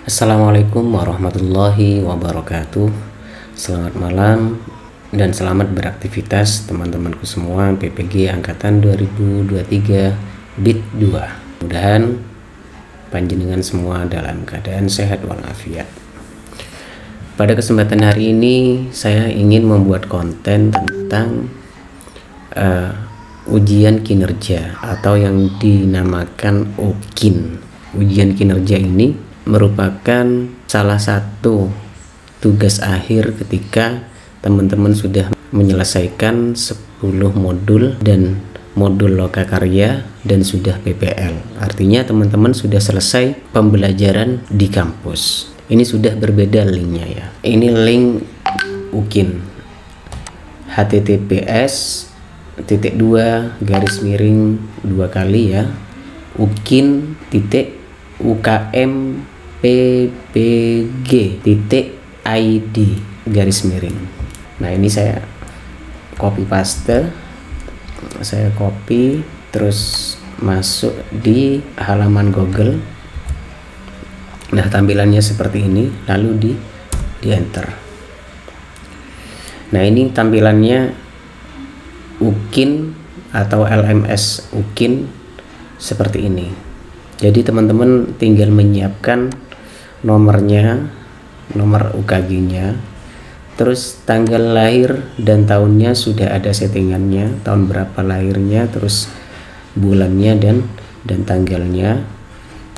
Assalamualaikum warahmatullahi wabarakatuh. Selamat malam dan selamat beraktivitas teman-temanku semua PPG Angkatan 2023 BIT 2. Mudah-mudahan panjenengan semua dalam keadaan sehat walafiat. Pada kesempatan hari ini saya ingin membuat konten tentang ujian kinerja atau yang dinamakan UKIN. Ujian kinerja ini merupakan salah satu tugas akhir ketika teman-teman sudah menyelesaikan 10 modul dan modul lokakarya dan sudah PPL. Artinya teman-teman sudah selesai pembelajaran di kampus. Ini sudah berbeda linknya ya. Ini link UKIN https://2 kali ya ukin.ukmpbg.id . Nah ini saya copy paste, saya copy terus masuk di halaman Google. Nah tampilannya seperti ini, lalu di enter. Nah ini tampilannya UKIN atau LMS UKIN seperti ini. Jadi teman-teman tinggal menyiapkan nomornya, nomor UKG-nya, terus tanggal lahir dan tahunnya sudah ada settingannya, tahun berapa lahirnya, terus bulannya dan tanggalnya.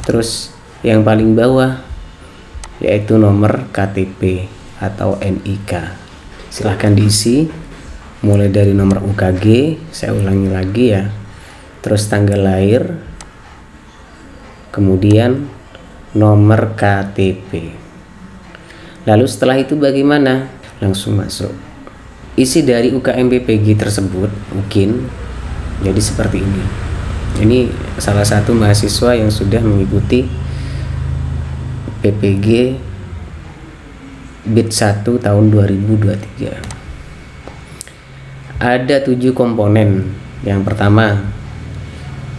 Terus yang paling bawah yaitu nomor KTP atau NIK. Silahkan diisi mulai dari nomor UKG, saya ulangi lagi ya. Terus tanggal lahir, kemudian nomor KTP. Lalu setelah itu bagaimana? Langsung masuk. Isi dari UKMPBG tersebut, UKIN, jadi seperti ini. Ini salah satu mahasiswa yang sudah mengikuti PPG BIT 1 tahun 2023. Ada 7 komponen. Yang pertama,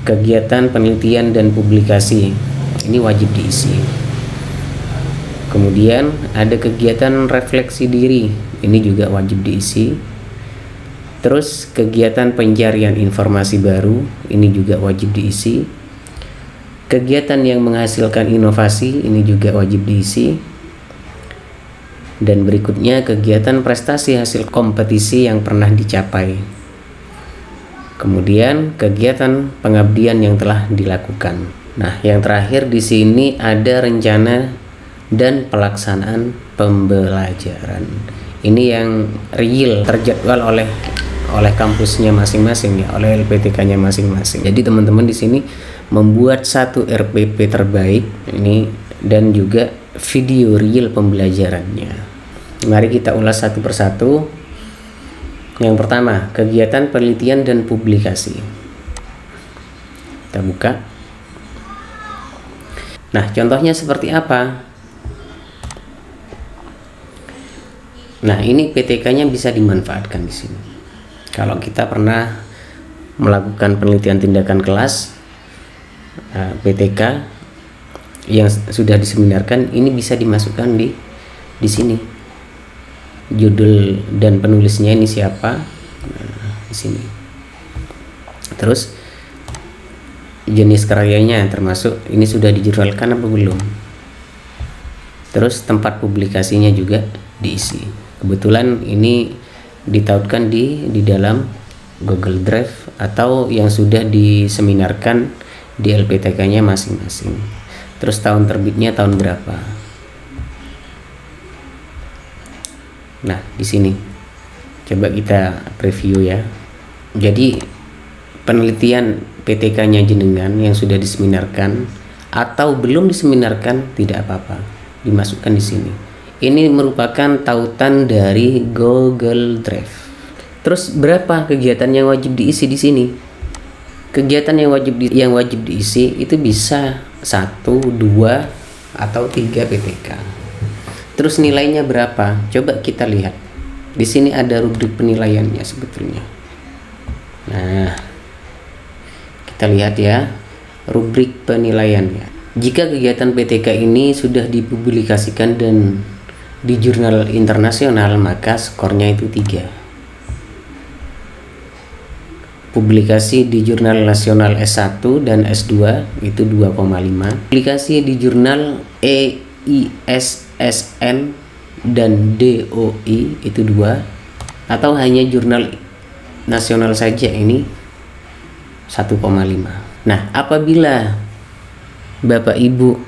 kegiatan penelitian dan publikasi, ini wajib diisi. Kemudian ada kegiatan refleksi diri, ini juga wajib diisi. Terus kegiatan pencarian informasi baru, ini juga wajib diisi. Kegiatan yang menghasilkan inovasi, ini juga wajib diisi. Dan berikutnya kegiatan prestasi hasil kompetisi yang pernah dicapai. Kemudian kegiatan pengabdian yang telah dilakukan. Nah, yang terakhir di sini ada rencana dan pelaksanaan pembelajaran. Ini yang real terjadwal oleh kampusnya masing-masing ya, oleh LPTK-nya masing-masing. Jadi teman-teman di sini membuat satu RPP terbaik ini dan juga video real pembelajarannya. Mari kita ulas satu persatu. Yang pertama, kegiatan penelitian dan publikasi. Kita buka. Nah, contohnya seperti apa? Nah, ini PTK-nya bisa dimanfaatkan di sini. Kalau kita pernah melakukan penelitian tindakan kelas PTK yang sudah diseminarkan, ini bisa dimasukkan di sini. Judul dan penulisnya ini siapa, nah, di sini. Terus jenis karyanya termasuk ini sudah dijadwalkan apa belum. Terus tempat publikasinya juga diisi. Kebetulan ini ditautkan di dalam Google Drive atau yang sudah diseminarkan di LPTK-nya masing-masing. Terus tahun terbitnya tahun berapa. Nah, di sini coba kita preview ya. Jadi penelitian PTK-nya jenengan yang sudah diseminarkan atau belum diseminarkan tidak apa-apa, dimasukkan di sini. Ini merupakan tautan dari Google Drive. Terus berapa kegiatan yang wajib diisi di sini? Kegiatan yang wajib diisi itu bisa 1, 2 atau 3 PTK. Terus nilainya berapa? Coba kita lihat. Di sini ada rubrik penilaiannya sebetulnya. Nah, kita lihat ya, rubrik penilaiannya. Jika kegiatan PTK ini sudah dipublikasikan dan di jurnal internasional, maka skornya itu 3. Publikasi di jurnal nasional S1 dan S2 itu 2,5. Publikasi di jurnal EISSN dan DOI itu 2, atau hanya jurnal nasional saja ini 1,5. Nah, apabila Bapak Ibu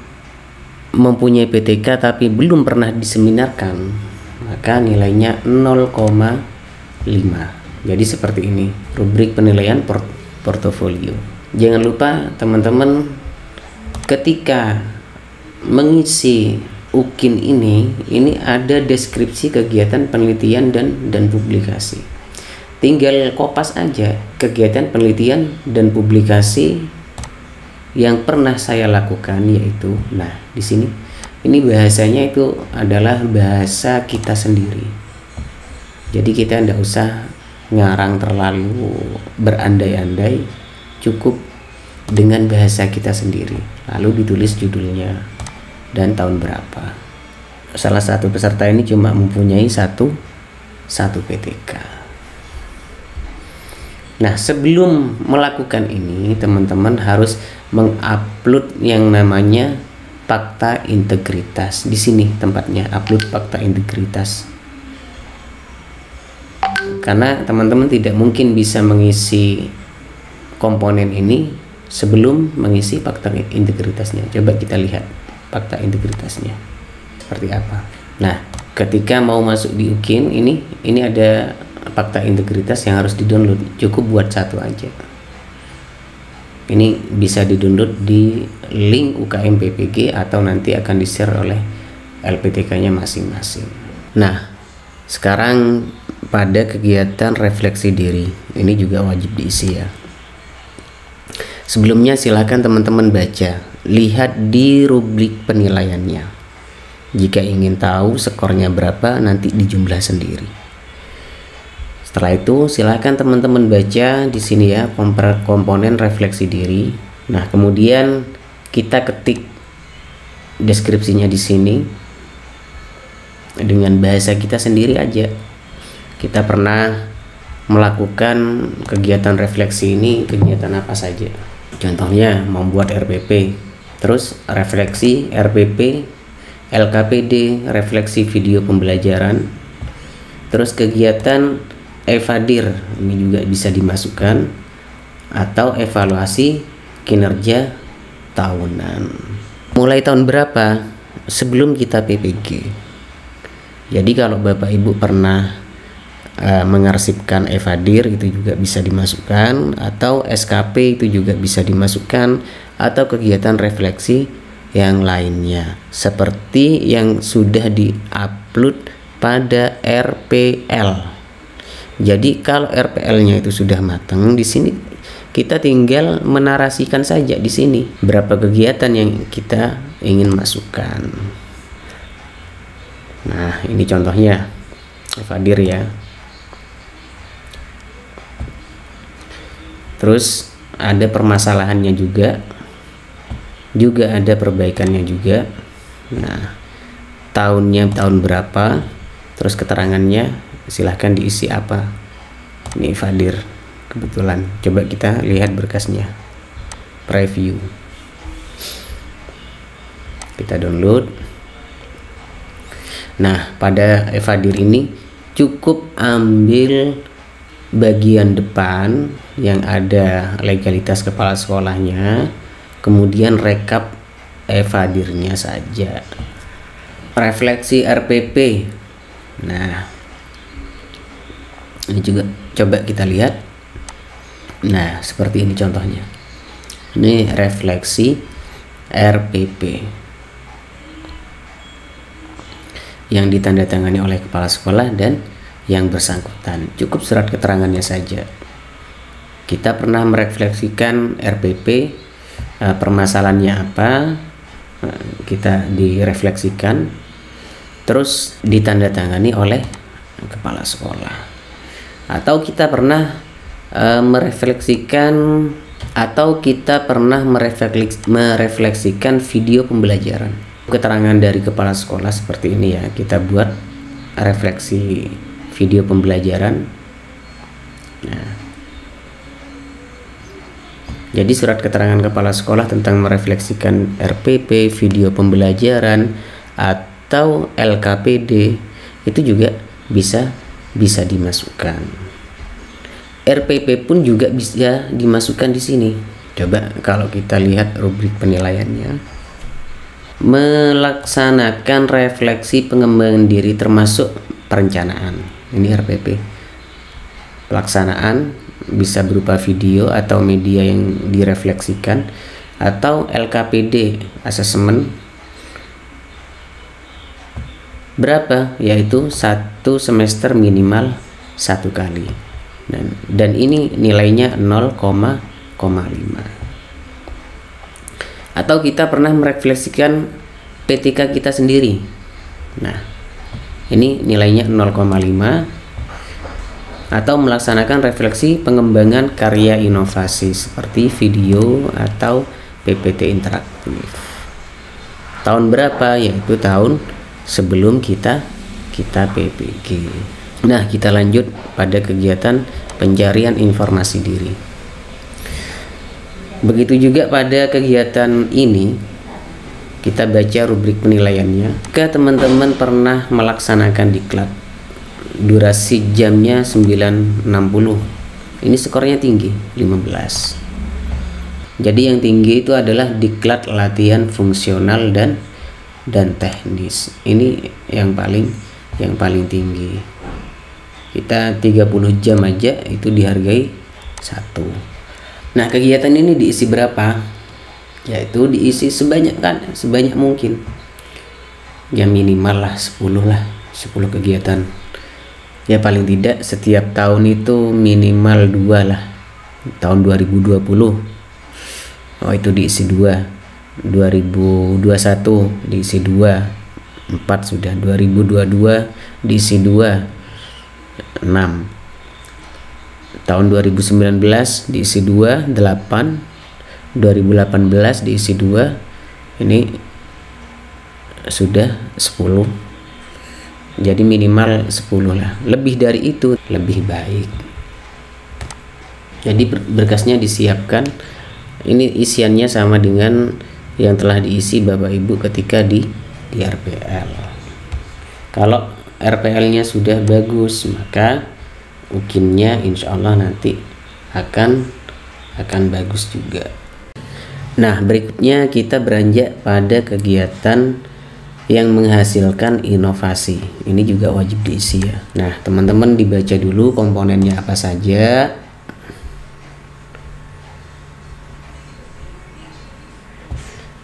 mempunyai PTK tapi belum pernah diseminarkan, maka nilainya 0,5. Jadi seperti ini rubrik penilaian portofolio. Jangan lupa teman-teman, ketika mengisi UKIN ini ada deskripsi kegiatan penelitian dan publikasi. Tinggal kopas aja kegiatan penelitian dan publikasi yang pernah saya lakukan, yaitu di sini ini bahasanya itu adalah bahasa kita sendiri. Jadi kita tidak usah ngarang terlalu berandai-andai, cukup dengan bahasa kita sendiri, lalu ditulis judulnya dan tahun berapa. Salah satu peserta ini cuma mempunyai satu PTK. Nah, sebelum melakukan ini, teman-teman harus mengupload yang namanya fakta integritas. Di sini tempatnya, upload fakta integritas. Karena teman-teman tidak mungkin bisa mengisi komponen ini sebelum mengisi fakta integritasnya. Coba kita lihat fakta integritasnya seperti apa. Nah, ketika mau masuk di UKIN ini ada fakta integritas yang harus di-download. Cukup buat satu aja. Ini bisa di-download di link UKM PPG atau nanti akan di-share oleh LPTK-nya masing-masing. Nah, sekarang pada kegiatan refleksi diri, ini juga wajib diisi ya. Sebelumnya silakan teman-teman baca, lihat di rubrik penilaiannya. Jika ingin tahu skornya berapa, nanti dijumlah sendiri. Setelah itu silakan teman-teman baca di sini ya, komponen refleksi diri. Nah, kemudian kita ketik deskripsinya di sini dengan bahasa kita sendiri aja. Kita pernah melakukan kegiatan refleksi ini, kegiatan apa saja. Contohnya membuat RPP, terus refleksi RPP, LKPD, refleksi video pembelajaran, terus kegiatan evadir, ini juga bisa dimasukkan, atau evaluasi kinerja tahunan. Mulai tahun berapa? Sebelum kita PPG. Jadi kalau Bapak Ibu pernah mengarsipkan evadir, itu juga bisa dimasukkan, atau SKP itu juga bisa dimasukkan, atau kegiatan refleksi yang lainnya seperti yang sudah diupload pada RPL. Jadi kalau RPL-nya itu sudah matang, di sini kita tinggal menarasikan saja di sini berapa kegiatan yang kita ingin masukkan. Nah, ini contohnya evadir ya. Terus ada permasalahannya juga ada perbaikannya juga. Nah, tahunnya tahun berapa, terus keterangannya silahkan diisi apa. Ini evadir kebetulan, coba kita lihat berkasnya, preview, kita download. Nah, pada evadir ini cukup ambil bagian depan yang ada legalitas kepala sekolahnya, kemudian rekap evadirnya saja. Refleksi RPP. Nah, ini juga coba kita lihat. Nah, seperti ini contohnya. Ini refleksi RPP yang ditandatangani oleh kepala sekolah dan yang bersangkutan. Cukup surat keterangannya saja. Kita pernah merefleksikan RPP, permasalahannya apa, kita direfleksikan, terus ditandatangani oleh kepala sekolah. Atau kita pernah merefleksikan atau kita pernah merefleksikan video pembelajaran. Keterangan dari kepala sekolah seperti ini ya, kita buat refleksi video pembelajaran. Nah, jadi surat keterangan kepala sekolah tentang merefleksikan RPP, video pembelajaran, atau LKPD itu juga bisa dimasukkan. RPP pun juga bisa dimasukkan di sini. Coba kalau kita lihat rubrik penilaiannya, melaksanakan refleksi pengembangan diri termasuk perencanaan. Ini RPP. Pelaksanaan bisa berupa video atau media yang direfleksikan, atau LKPD, asesmen berapa, yaitu 1 semester minimal 1 kali. Dan ini nilainya 0,5. Atau kita pernah merefleksikan PTK kita sendiri. Nah, ini nilainya 0,5. Atau melaksanakan refleksi pengembangan karya inovasi seperti video atau PPT interaktif. Tahun berapa? Yaitu tahun sebelum kita PPG. Nah, kita lanjut pada kegiatan pencarian informasi diri. Begitu juga pada kegiatan ini, kita baca rubrik penilaiannya. Jika teman-teman pernah melaksanakan diklat, durasi jamnya 9.60. Ini skornya tinggi, 15. Jadi yang tinggi itu adalah diklat latihan fungsional dan teknis. Ini yang paling tinggi. Kita 30 jam aja itu dihargai 1. Nah, kegiatan ini diisi berapa? Yaitu diisi sebanyak mungkin. Ya minimal lah 10 kegiatan. Ya paling tidak setiap tahun itu minimal 2 lah. Tahun 2020 itu diisi 2. 2021 diisi 2. 4 sudah. 2022 diisi 2. 6. Tahun 2019 diisi 2, 8. 2018 diisi 2. Ini sudah 10. Jadi minimal 10 lah. Lebih dari itu lebih baik. Jadi berkasnya disiapkan. Ini isiannya sama dengan yang telah diisi Bapak Ibu ketika di RPL. Kalau RPL-nya sudah bagus, maka UKIN-nya insya Allah nanti akan bagus juga. Nah, berikutnya kita beranjak pada kegiatan yang menghasilkan inovasi. Ini juga wajib diisi ya. Nah, teman-teman dibaca dulu komponennya apa saja.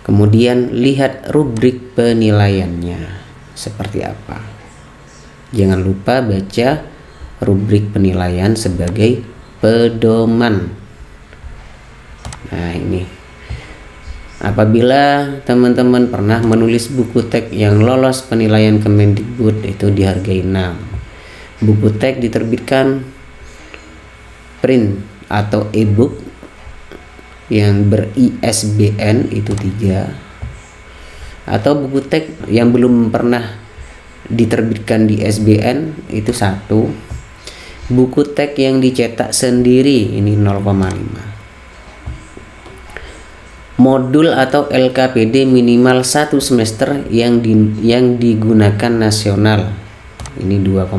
Kemudian lihat rubrik penilaiannya seperti apa. Jangan lupa baca rubrik penilaian sebagai pedoman. Nah, ini apabila teman-teman pernah menulis buku teks yang lolos penilaian Kemendikbud itu dihargai 6. Buku teks diterbitkan print atau e-book yang ber-ISBN itu 3. Atau buku teks yang belum pernah diterbitkan di SBN itu 1. Buku teks yang dicetak sendiri ini 0,5. Modul atau LKPD minimal 1 semester yang digunakan nasional ini 2,00.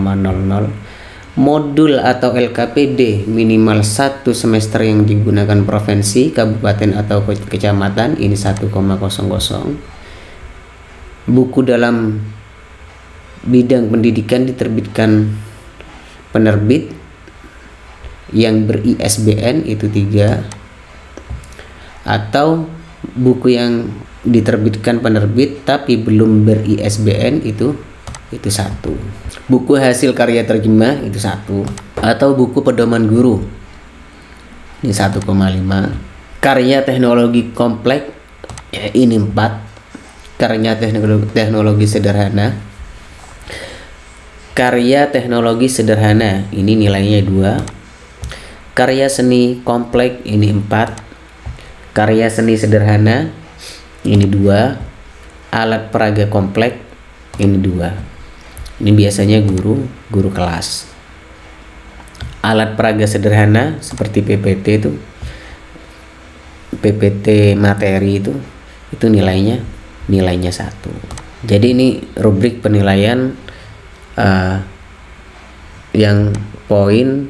Modul atau LKPD minimal 1 semester yang digunakan provinsi, kabupaten atau kecamatan ini 1,00. Buku dalam bidang pendidikan diterbitkan penerbit yang ber-ISBN itu 3. Atau buku yang diterbitkan penerbit tapi belum ber-ISBN itu 1. Buku hasil karya terjemah itu 1. Atau buku pedoman guru ini 1,5. Karya teknologi kompleks ya, ini 4. Karya teknologi sederhana. Karya teknologi sederhana ini nilainya 2. Karya seni kompleks ini 4. Karya seni sederhana ini 2, alat peraga kompleks ini 2. Ini biasanya guru kelas. Alat peraga sederhana seperti PPT materi itu nilainya 1. Jadi ini rubrik penilaian yang poin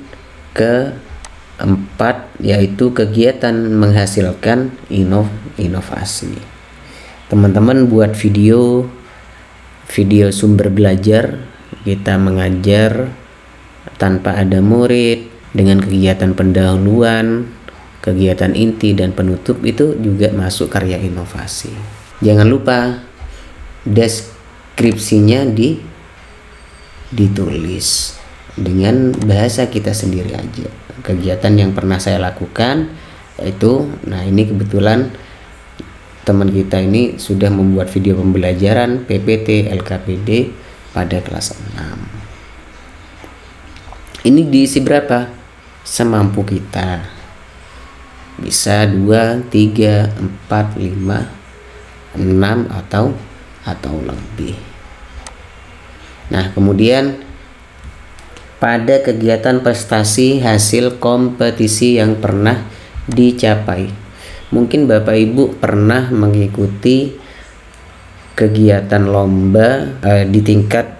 keempat, yaitu kegiatan menghasilkan inovasi. Teman-teman buat video sumber belajar, kita mengajar tanpa ada murid, dengan kegiatan pendahuluan, kegiatan inti dan penutup, itu juga masuk karya inovasi. Jangan lupa deskripsinya ditulis dengan bahasa kita sendiri aja. Kegiatan yang pernah saya lakukan itu, nah ini kebetulan teman kita ini sudah membuat video pembelajaran PPT LKPD pada kelas 6. Ini diisi berapa? Semampu kita. Bisa 2, 3, 4, 5, 6 atau lebih. Nah, kemudian pada kegiatan prestasi hasil kompetisi yang pernah dicapai. Mungkin Bapak Ibu pernah mengikuti kegiatan lomba di tingkat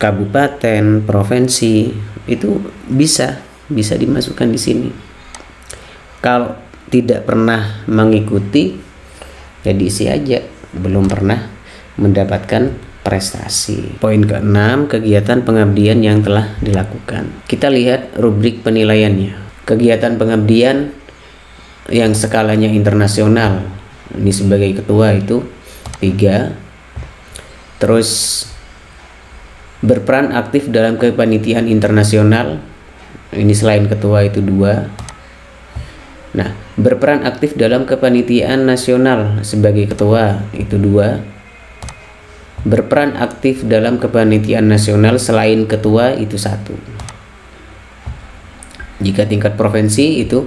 kabupaten, provinsi, itu bisa dimasukkan di sini. Kalau tidak pernah mengikuti, ya diisi aja, belum pernah mendapatkan prestasi. Poin ke-6, kegiatan pengabdian yang telah dilakukan. Kita lihat rubrik penilaiannya. Kegiatan pengabdian yang skalanya internasional, ini sebagai ketua itu 3. Terus berperan aktif dalam kepanitiaan internasional, ini selain ketua itu 2. Nah, berperan aktif dalam kepanitiaan nasional sebagai ketua itu 2. Berperan aktif dalam kepanitiaan nasional selain ketua itu 1. Jika tingkat provinsi itu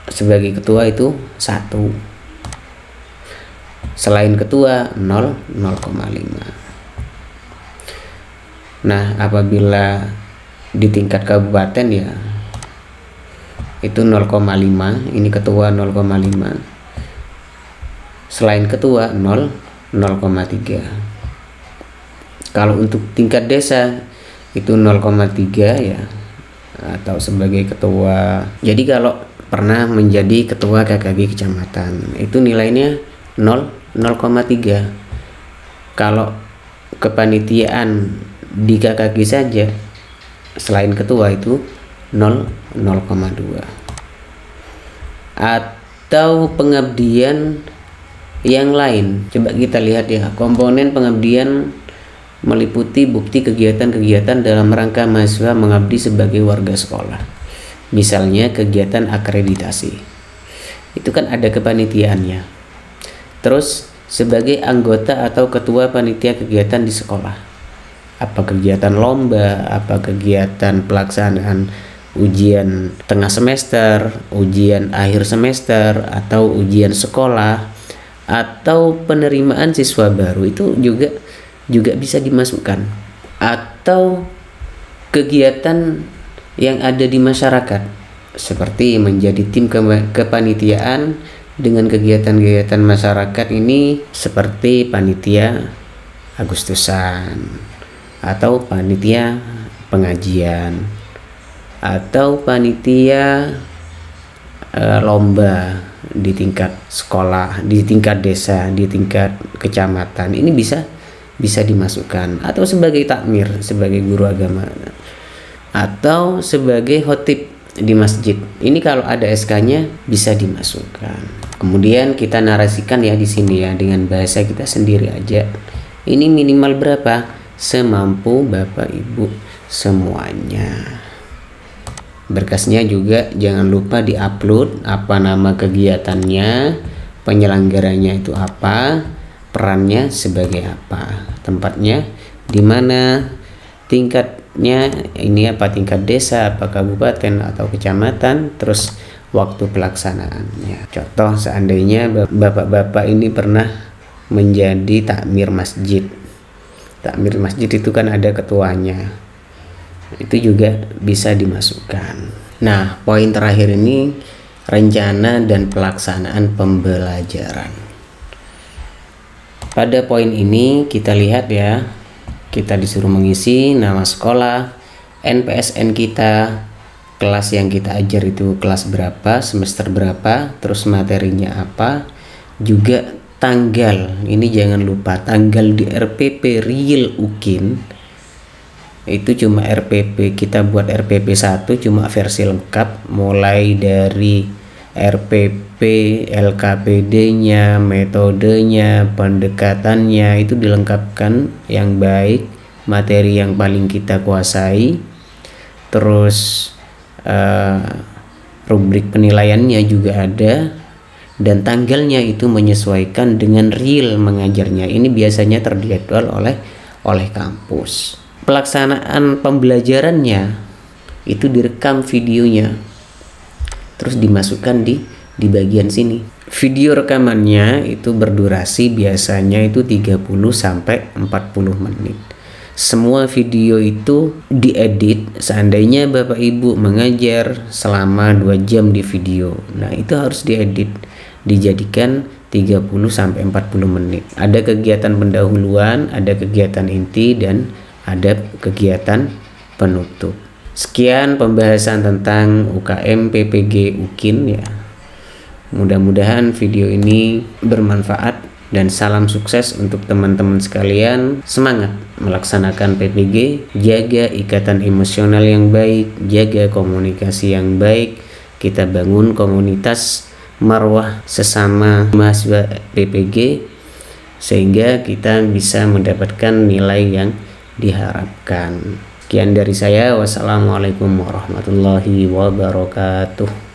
sebagai ketua itu 1. Selain ketua 0,5. Nah, apabila di tingkat kabupaten ya itu 0,5, ini ketua 0,5. Selain ketua 0,3. Kalau untuk tingkat desa itu 0,3 ya, atau sebagai ketua. Jadi kalau pernah menjadi ketua KKG kecamatan itu nilainya 0,3. Kalau kepanitiaan di KKG saja selain ketua itu 0,2. Atau pengabdian yang lain, coba kita lihat ya. Komponen pengabdian meliputi bukti kegiatan-kegiatan dalam rangka mahasiswa mengabdi sebagai warga sekolah. Misalnya kegiatan akreditasi, itu kan ada kepanitiaannya. Terus sebagai anggota atau ketua panitia kegiatan di sekolah, apa kegiatan lomba, apa kegiatan pelaksanaan ujian tengah semester, ujian akhir semester, atau ujian sekolah, atau penerimaan siswa baru, itu juga bisa dimasukkan. Atau kegiatan yang ada di masyarakat seperti menjadi tim kepanitiaan dengan kegiatan-kegiatan masyarakat ini, seperti panitia Agustusan, atau panitia pengajian, atau panitia lomba di tingkat sekolah, di tingkat desa, di tingkat kecamatan. Ini bisa dimasukkan. Atau sebagai takmir, sebagai guru agama, atau sebagai khotib di masjid. Ini kalau ada SK-nya bisa dimasukkan. Kemudian kita narasikan ya di sini ya dengan bahasa kita sendiri aja. Ini minimal berapa? Semampu Bapak Ibu semuanya. Berkasnya juga jangan lupa diupload, apa nama kegiatannya, penyelenggaranya itu apa, perannya sebagai apa, tempatnya di mana, tingkatnya ini apa, tingkat desa, apa kabupaten atau kecamatan, terus waktu pelaksanaannya. Contoh, seandainya bapak-bapak ini pernah menjadi takmir masjid. Takmir masjid itu kan ada ketuanya. Itu juga bisa dimasukkan. Nah, poin terakhir ini rencana dan pelaksanaan pembelajaran. Pada poin ini kita lihat ya, kita disuruh mengisi nama sekolah, NPSN kita, kelas yang kita ajar itu kelas berapa, semester berapa, terus materinya apa, juga tanggal. Ini jangan lupa tanggal di RPP real UKIN itu cuma RPP, kita buat RPP 1 cuma versi lengkap, mulai dari RPP, LKPD-nya, metodenya, pendekatannya itu dilengkapkan yang baik, materi yang paling kita kuasai, terus rubrik penilaiannya juga ada, dan tanggalnya itu menyesuaikan dengan real mengajarnya. Ini biasanya terjadwal oleh kampus. Pelaksanaan pembelajarannya itu direkam videonya, terus dimasukkan di bagian sini. Video rekamannya itu berdurasi biasanya itu 30 sampai 40 menit. Semua video itu diedit. Seandainya Bapak Ibu mengajar selama 2 jam di video, nah itu harus diedit, dijadikan 30 sampai 40 menit. Ada kegiatan pendahuluan, ada kegiatan inti, dan ada kegiatan penutup. Sekian pembahasan tentang UKM PPG UKIN ya. Mudah-mudahan video ini bermanfaat dan salam sukses untuk teman-teman sekalian. Semangat melaksanakan PPG, jaga ikatan emosional yang baik, jaga komunikasi yang baik. Kita bangun komunitas marwah sesama mahasiswa PPG sehingga kita bisa mendapatkan nilai yang diharapkan. Sekian dari saya. Wassalamualaikum warahmatullahi wabarakatuh.